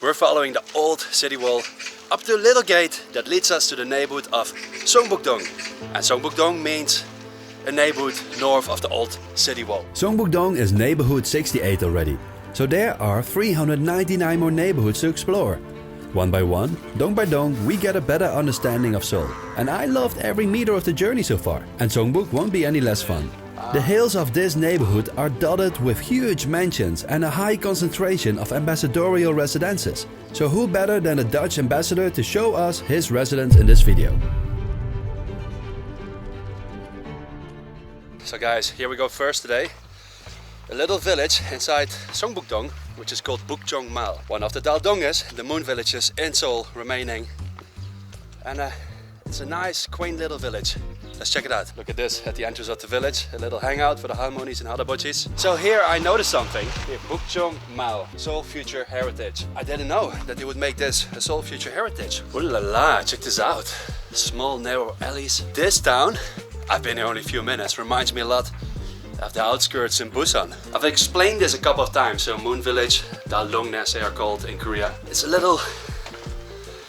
We're following the old city wall up to a little gate that leads us to the neighborhood of Seongbuk-dong. And Seongbuk-dong means a neighborhood north of the old city wall. Seongbuk-dong is neighborhood 68 already, so there are 399 more neighborhoods to explore. One by one, dong by dong, we get a better understanding of Seoul. And I loved every meter of the journey so far. And Seongbuk won't be any less fun. The hills of this neighborhood are dotted with huge mansions and a high concentration of ambassadorial residences. So who better than a Dutch ambassador to show us his residence in this video? So guys, here we go first today. A little village inside Seongbuk-dong, which is called Bukjeong Village. One of the Daldonges, the moon villages in Seoul remaining. And it's a nice, quaint little village. Let's check it out. Look at this at the entrance of the village. A little hangout for the harmonies and halabojis. So here I noticed something. Here, Bukjeong Village, Seoul Future Heritage. I didn't know that they would make this a Seoul Future Heritage. Ooh la la, check this out. Small narrow alleys. This town, I've been here only a few minutes, reminds me a lot of the outskirts in Busan. I've explained this a couple of times. So Moon Village, Daldong as they are called in Korea. It's a little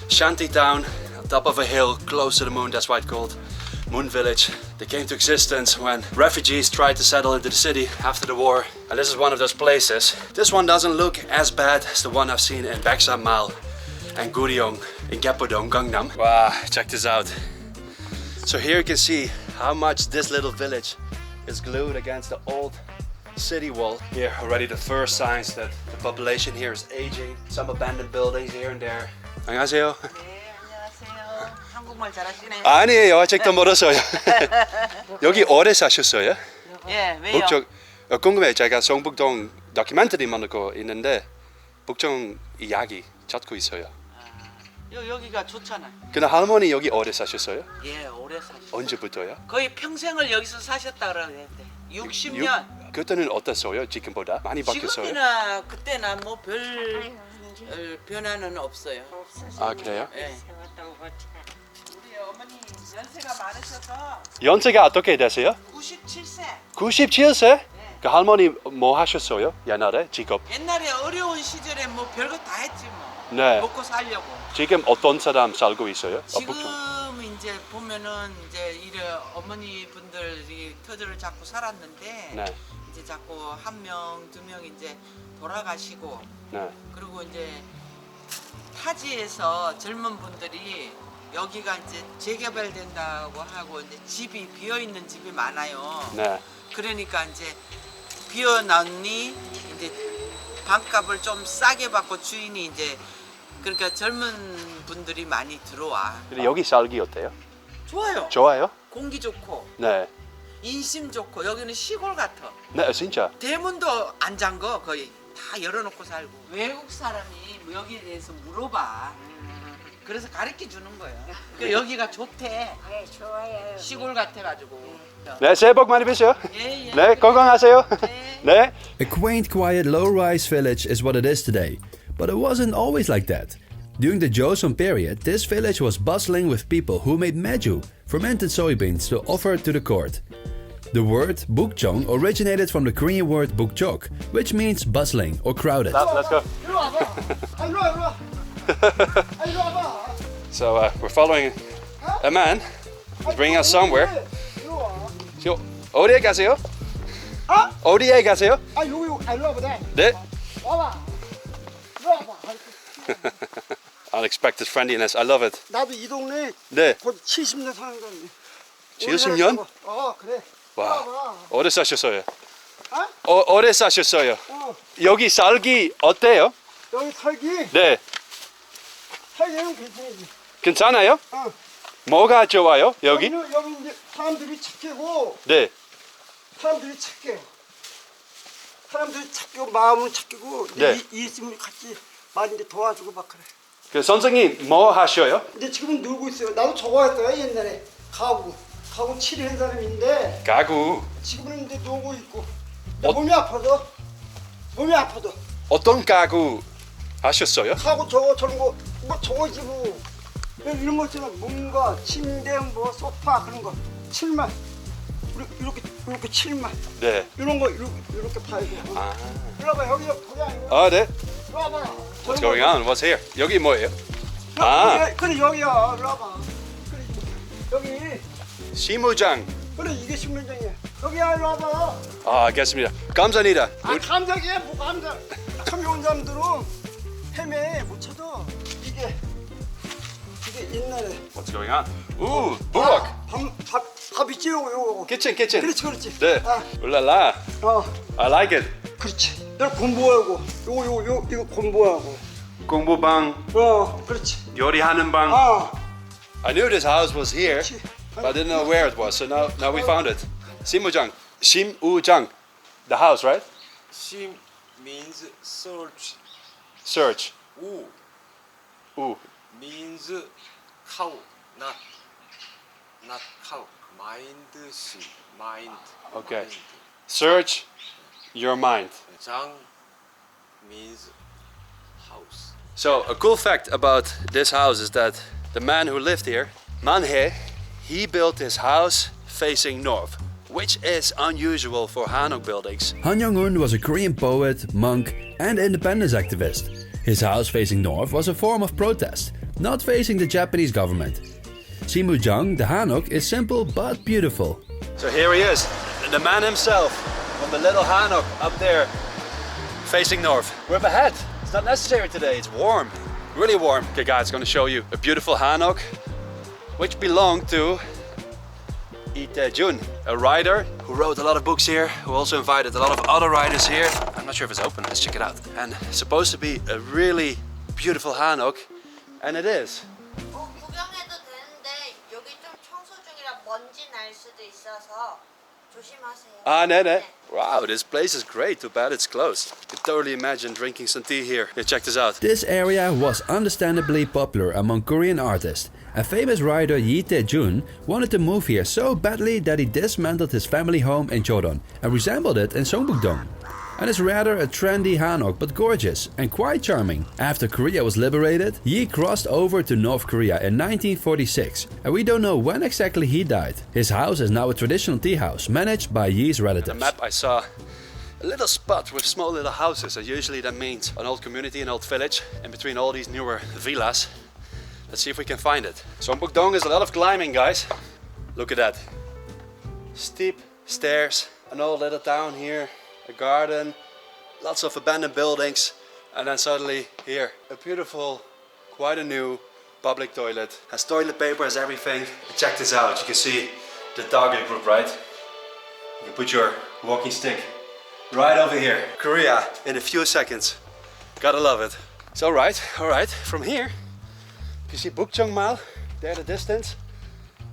shanty town on top of a hill close to the moon, that's why it's called Moon Village. They came to existence when refugees tried to settle into the city after the war. And this is one of those places. This one doesn't look as bad as the one I've seen in Baeksan Mall and Guriong in Gyeopodong, Gangnam. Wow, check this out. So here you can see how much this little village is glued against the old city wall. Here already the first signs that the population here is aging. Some abandoned buildings here and there. 안녕하세요. 한국말 잘하시네. 아니에요, 아직도 멀었어요. 여기 오래 사셨어요? 예, 왜요? 북쪽 궁금해요. 제가 성북동 다큐멘터리 만들고 있는데 북정 이야기 찾고 있어요. 여기가 좋잖아. 근데 할머니 여기 오래 사셨어요? 예, 오래 사셨어요. 언제부터요? 거의 평생을 여기서 사셨다 그러는데 60년. 그때는 어땠어요? 지금보다 많이 바뀌었어요? 지금이나 그때나 뭐 별 변화는 없어요. 아 그래요? 예. 우리 어머니 연세가 많으셔서 연세가 어떻게 되세요? 97세. 97세? 네. 그 할머니 뭐 하셨어요? 옛날에 직업? 옛날에 어려운 시절에 뭐 별거 다 했지 뭐. 네. 먹고 살려고. 지금 어떤 사람 살고 있어요? 지금 이제 보면은 이제 이래 어머니 분들이 터들을 잡고 살았는데 네. 이제 자꾸 한 명, 두 명 이제 돌아가시고 네. 그리고 이제 타지에서 젊은 분들이 여기가 이제 재개발된다고 하고 이제 집이 비어 있는 집이 많아요. 네. 그러니까 이제 비어놨니 이제 반값을 좀 싸게 받고 주인이 이제 그러니까 젊은 분들이 많이 들어와. 근데 여기 살기 어때요? 좋아요. 좋아요? 공기 좋고 네. 인심 좋고 여기는 시골 같아. 네, 진짜. 대문도 안 잠궈 거의 다 열어놓고 살고. 외국 사람이 여기에 대해서 물어봐. 그래서 가르쳐 주는 거예요. 그러니까 여기가 좋대. 네, 좋아요. 시골 같아가지고. 네, 새해 복 많이 받으세요. 예, 예. 네, 건강하세요. 네. 네. A quaint, quiet, low-rise village is what it is today. But it wasn't always like that. During the Joseon period, this village was bustling with people who made meju, fermented soybeans, to offer to the court. The word Bukjeong originated from the Korean word bukjok, which means bustling or crowded. Let's go. So we're following a man. He's bringing us somewhere. 저, 어디에 가세요? 어디에 가세요? 아 여기 일로 와봐. 네. 와봐. 일로 와봐. Unexpected friendliness. I love it. 나도 이 동네 네. 곧 70년 사는 거니. 70년? 그래. 와. 어디 사셨어요? 어? 어디 사셨어요? 어. 여기 살기 어때요? 여기 살기? 네. 살기는 괜찮지. 괜찮아요? 어. 뭐가 좋아요? 여기? 여기 이제 사람들이 착하고 네. 사람들이 착해. 사람들이 착하고 마음은 착하고 네. 이 있으면 같이 많이 이제 도와주고 막 그래. 그 선생님 뭐 하셔요? 근데 지금은 놀고 있어요. 나도 저거 했어요 옛날에 가구 칠을 한 사람인데 가구. 지금은 이제 놀고 있고. 몸이 아파도 어떤 가구 하셨어요? 가구 저거 저런 거 뭐 저거지 뭐 이런 거 있잖아. 뭔가 침대 뭐 소파 그런 거 칠만 이렇게 칠만 네. 이런 거 이렇게 팔고. 아. 일로 와봐 여기 아니고. 아, 네. 와봐. What's going on? What's here? 여기 뭐예요? 아, 그래 여기야. 일로 와봐. 그래 여기. 시무장. 그래 이게 신문장이야. 여기야 일로 와봐. 아, 알겠습니다. 감사합니다. 아 감사해 뭐 감사. 처음에 온 사람들은 헤매 못 찾아. 이게 옛날에. What's going on? Ooh, burak. 밥 있지 요거. Kitchen, kitchen. 그렇지. 네. 아, 울랄라. I like it. 그렇지. 내가 공부하고 요거 이거 공부하고. 공부방, 그렇지. 요리하는 방. I knew this house was here, 그렇지. but I didn't know where it was. So now we found it. Simujang. Simujang. The house, right? Sim means search. Search. U Ooh. means cow, not cow. Mind, sim, mind. Okay. Mind. Search your mind. 장 means house. So a cool fact about this house is that the man who lived here, Manhe, he built his house facing north, which is unusual for Hanok buildings. Han Jong-un was a Korean poet, monk, and independence activist. His house facing north was a form of protest, not facing the Japanese government. Simujang, the Hanok, is simple but beautiful. So here he is, the man himself, on the little Hanok up there, facing north. We're up ahead. It's not necessary today, it's warm, really warm. Okay guys, I'm gonna show you a beautiful Hanok, which belonged to Lee Tae-jun, a writer who wrote a lot of books here, who also invited a lot of other writers here. I'm not sure if it's open, let's check it out. And it's supposed to be a really beautiful Hanok, and it is. 구경해도 되는데 여기 좀 청소 중이라 먼지 날 수도 있어서 조심하세요. Ah, 네네. Wow, this place is great, too bad it's closed. I can totally imagine drinking some tea here. Here, check this out. This area was understandably popular among Korean artists. A famous writer, Lee Tae-jun, wanted to move here so badly that he dismantled his family home in Chodon and resembled it in Seongbuk-dong. And it's rather a trendy Hanok, but gorgeous and quite charming. After Korea was liberated, Yi crossed over to North Korea in 1946, and we don't know when exactly he died. His house is now a traditional tea house managed by Yi's On the relatives. map I saw a little spot with small little houses, and usually that means an old community, an old village, in between all these newer villas. Let's see if we can find it. Seongbuk-dong is a lot of climbing, guys. Look at that. Steep stairs, an old little town here, a garden, lots of abandoned buildings, and then suddenly here, a beautiful, quite a new public toilet. Has toilet paper, has everything. Check this out, you can see the target group, right? You can put your walking stick right over here. Korea in a few seconds. Gotta love it. So alright, from here, you see Bukjeong Mall, there the distance,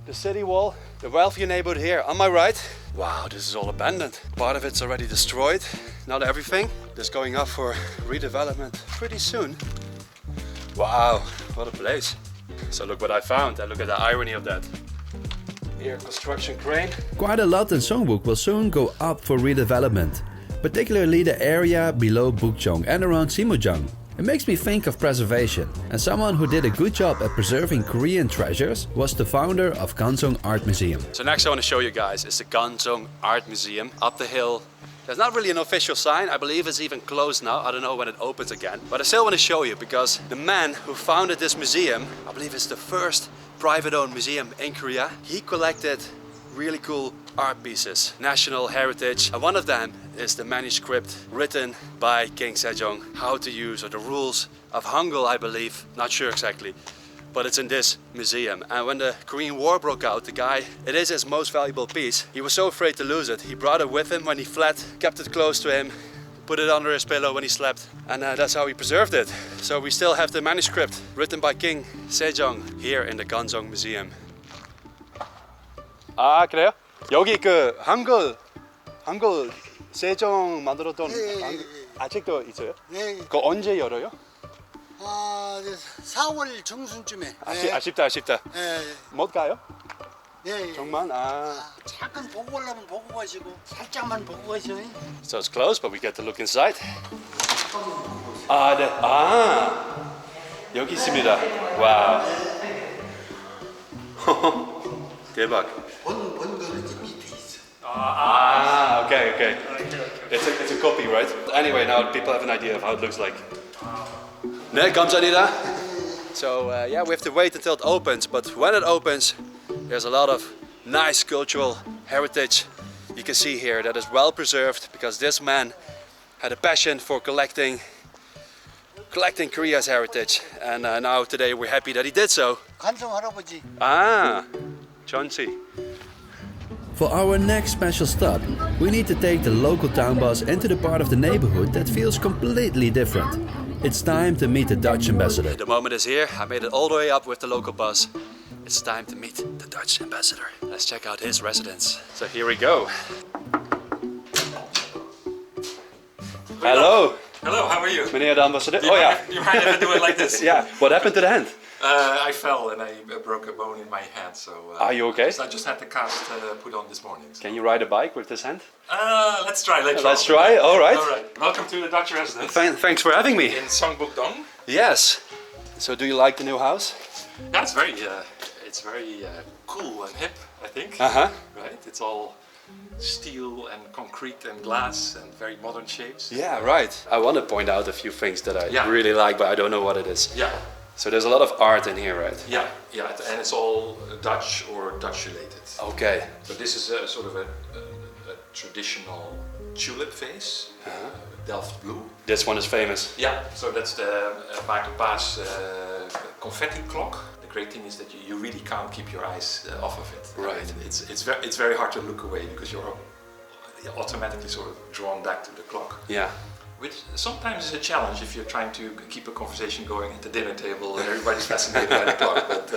the city wall, the wealthier neighborhood here on my right. Wow, this is all abandoned. Part of it's already destroyed, not everything. This going up for redevelopment pretty soon. Wow, what a place. So look what I found, and look at the irony of that. Here, construction crane. Quite a lot in Seongbuk will soon go up for redevelopment, particularly the area below Bukjeong and around Simujang. It makes me think of preservation, and someone who did a good job at preserving Korean treasures was the founder of Gunung Art Museum. So next I want to show you guys is the Gunung Art Museum up the hill. There's not really an official sign, I believe it's even closed now, I don't know when it opens again. But I still want to show you because the man who founded this museum, I believe it's the first private owned museum in Korea, he collected really cool art pieces, national heritage, and one of them is the manuscript written by King Sejong, how to use, or the rules of Hangul, I believe, not sure exactly, but it's in this museum. And when the Korean War broke out, the guy, it is his most valuable piece. He was so afraid to lose it, he brought it with him when he fled, kept it close to him, put it under his pillow when he slept, and that's how he preserved it. So we still have the manuscript written by King Sejong here in the Gunung Museum. 아, 그래요? 여기 그 한글 세종 만들었던 한글 아직도 있어요? 네. 그 언제 열어요? 아, 4월 중순쯤에. 아쉽다. 예. 못 가요? 예. 정말? 잠깐 보고 가려면 보고 가시고 살짝만 보고 가시오. So it's closed, but we get to look inside. 네. 여기 있습니다. 와우. 대박. 본 거는 이제 밑에 있어. Okay. It's a copy, right? Anyway, now people have an idea of how it looks like. 네, 감사합니다. So yeah, we have to wait until it opens, but when it opens, there's a lot of nice cultural heritage you can see here that is well preserved because this man had a passion for collecting Korea's heritage, and now today we're happy that he did so. 간성 할아버지. Ah, Chauncey. For our next special stop, we need to take the local town bus into the part of the neighborhood that feels completely different. It's time to meet the Dutch ambassador. The moment is here. I made it all the way up with the local bus. It's time to meet the Dutch ambassador. Let's check out his residence. So here we go. Hello. Hello, how are you? Meneer de ambassadeur. Do you Oh mind yeah. if- do you mind if I do it like this? Yeah. What happened to the hand? I fell and I broke a bone in my hand, so... Are you okay? So I just had the cast put on this morning. So. Can you ride a bike with this hand? Let's try later Let's on. try. All right. All right. Welcome to the Dutch residence Thanks for having me. in Seongbuk-dong. Yes. So do you like the new house? Yeah, it's very cool and hip, I think. Uh-huh. Right? It's all steel and concrete and glass and very modern shapes. Yeah, right. I want to point out a few things that I Yeah. really like, but I don't know what it is. Yeah, So there's a lot of art in here, right? yeah, and it's all Dutch or Dutch related. Okay. So this is a sort of a traditional tulip vase, Delft blue. This one is famous. Yeah, so that's the Paas confetti clock. The great thing is that you really can't keep your eyes off of it. Right. It's very hard to look away because you're automatically sort of drawn back to the clock. Yeah. Which sometimes is a challenge if you're trying to keep a conversation going at the dinner table and everybody's fascinated by the clock. But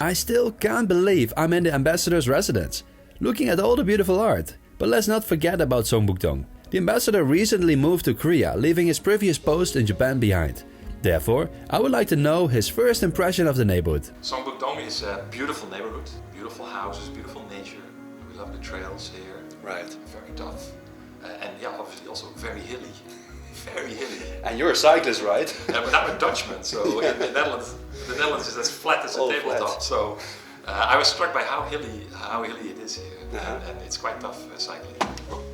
I still can't believe I'm in the ambassador's residence, looking at all the beautiful art. But let's not forget about Seongbuk-dong. The ambassador recently moved to Korea, leaving his previous post in Japan behind. Therefore, I would like to know his first impression of the neighborhood. Seongbuk-dong is a beautiful neighborhood, beautiful houses, beautiful nature. We love the trails here. Right. Very tough. And yeah, obviously also very hilly. Very hilly. And you're a cyclist, right? But I'm a Dutchman, so in the Netherlands is as flat as a All tabletop. flat. So I was struck by how hilly it is here, Uh-huh. and it's quite tough cycling.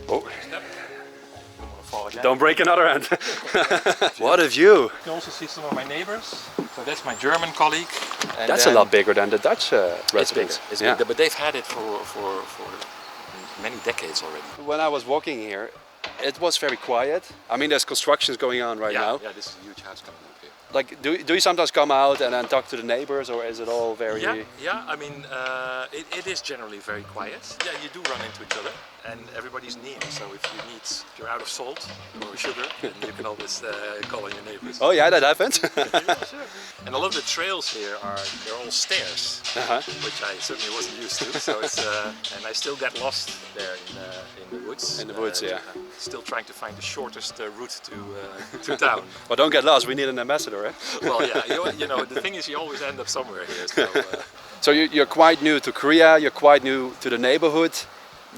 Oh. Yep. Fall again. Don't break another hand. What a view. You can also see some of my neighbors. So that's my German colleague. And That's a then- lot bigger than the Dutch It's residence. bigger. It's Yeah. bigger, but they've had it for many decades already. When I was walking here, it was very quiet. I mean, there's constructions going on right now. Yeah, this is a huge house coming up here. Like, do you sometimes come out and then talk to the neighbors, or is it all very? Yeah. I mean, it is generally very quiet. Yeah, you do run into each other, and everybody's near. So if you're out of salt or sugar, then you can always call on your neighbors. Oh yeah, that happened. Yeah, sure. And a lot of the trails here they're all stairs, Uh-huh. which I certainly wasn't used to. So it's and I still get lost there in the woods. In the woods, yeah. I'm still trying to find the shortest route to town. Well, don't get lost. We need an ambassador, eh? Well, yeah, you know, the thing is you always end up somewhere here. So, So you're quite new to Korea. You're quite new to the neighborhood.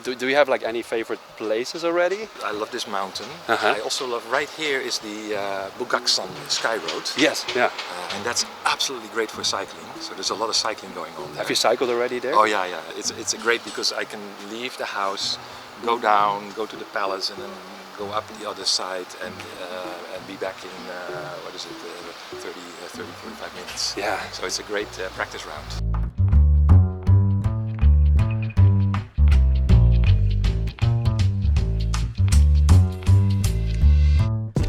Do you have like any favorite places already? I love this mountain. Uh-huh. I also love, right here is the Bukjeong Sky Road. Yes. Yeah. And that's absolutely great for cycling. So there's a lot of cycling going on there. Have you cycled already there? Oh yeah. It's great because I can leave the house, go down, go to the palace, and then go up the other side and be back in 45 minutes. Yeah. So it's a great practice round.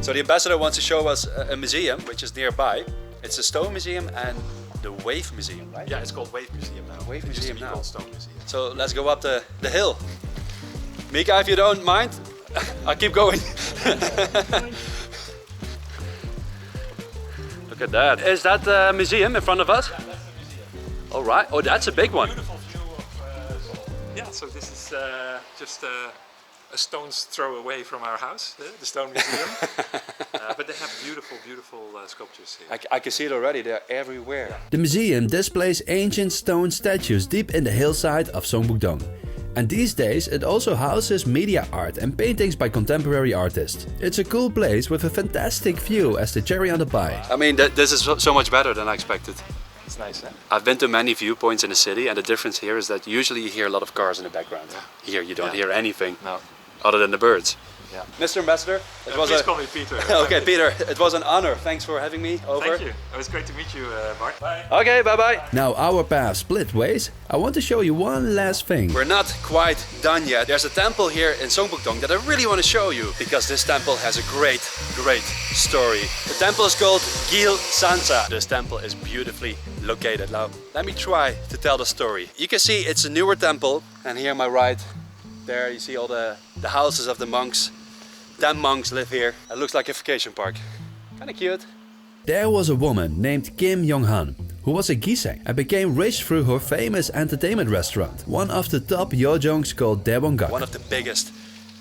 So the ambassador wants to show us a museum which is nearby. It's a stone museum and the Wave Museum, right? Yeah, it's called Wave Museum now. Wave It used to Museum be now. called Stone Museum. So let's go up the hill. Mika, if you don't mind, I'll keep going. Look at that. Is that the museum in front of us? Yeah, that's the museum. All right. Oh, that's a big one. Beautiful view of Seoul. Yeah, so this is just a stone's throw away from our house, the Stone Museum. But they have beautiful, beautiful sculptures here. I can see it already. They're everywhere. The museum displays ancient stone statues deep in the hillside of Seongbuk-dong. And these days it also houses media art and paintings by contemporary artists. It's a cool place with a fantastic view as the cherry on the pie. I mean, this is so much better than I expected. It's nice, huh? I've been to many viewpoints in the city, and the difference here is that usually you hear a lot of cars in the background. Here you don't hear anything No. other than the birds. Yeah. Mr. Ambassador, it was Please call me Peter. Okay, Peter, it was an honor. Thanks for having me over. Thank you. It was great to meet you, Bart. Bye. Okay, bye-bye. Now our paths split ways. I want to show you one last thing. We're not quite done yet. There's a temple here in Seongbuk-dong that I really want to show you because this temple has a great story. The temple is called Gil Sansa. This temple is beautifully located. Now, let me try to tell the story. You can see it's a newer temple, and here on my right, there you see all the houses of the monks. 10 monks live here. It looks like a vacation park. Kinda cute. There was a woman named Kim Yong-han who was a gisang and became rich through her famous entertainment restaurant, one of the top yojongs called Daewonggak. One of the biggest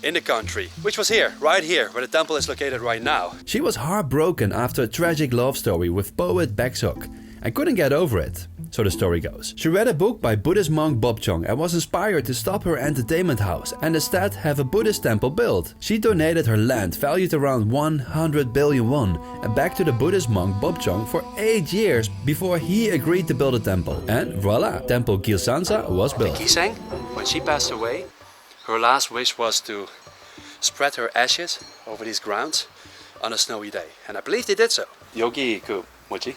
in the country, which was here, right here, where the temple is located right now. She was heartbroken after a tragic love story with poet Baeksuk and couldn't get over it. So the story goes. She read a book by Buddhist monk Bukjeong and was inspired to stop her entertainment house and instead have a Buddhist temple built. She donated her land valued around 100 billion won and back to the Buddhist monk Bukjeong for 8 years before he agreed to build a temple. And voila, Temple Gil Sansa was built. Gisang, when she passed away, her last wish was to spread her ashes over these grounds on a snowy day. And I believe they did so. 여기 그 뭐지?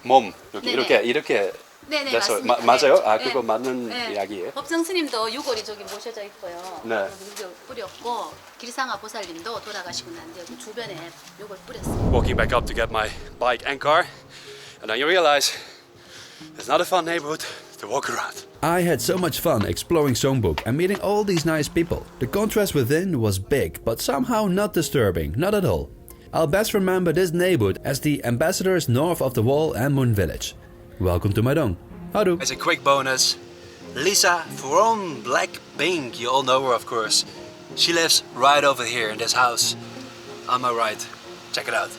몸 여기 네네. 이렇게 네네 됐어요. 맞습니다. 맞아요? 네. 아 그거 네. 맞는 네. 이야기예요? 법정 스님도 유골이 저기 모셔져 있고요. 네. 유골 뿌렸고 길상아 보살님도 돌아가시고 난 뒤에 그 주변에 유골 뿌렸어요. Walking back up to get my bike and car, and then you realize it's not a fun neighborhood to walk around. I had so much fun exploring Seongbuk and meeting all these nice people. The contrast within was big, but somehow not disturbing, not at all. I'll best remember this neighborhood as the ambassadors north of the wall and Moon Village. Welcome to Maidong. Hadu. As a quick bonus, Lisa from Blackpink, you all know her of course. She lives right over here in this house on my right. Check it out.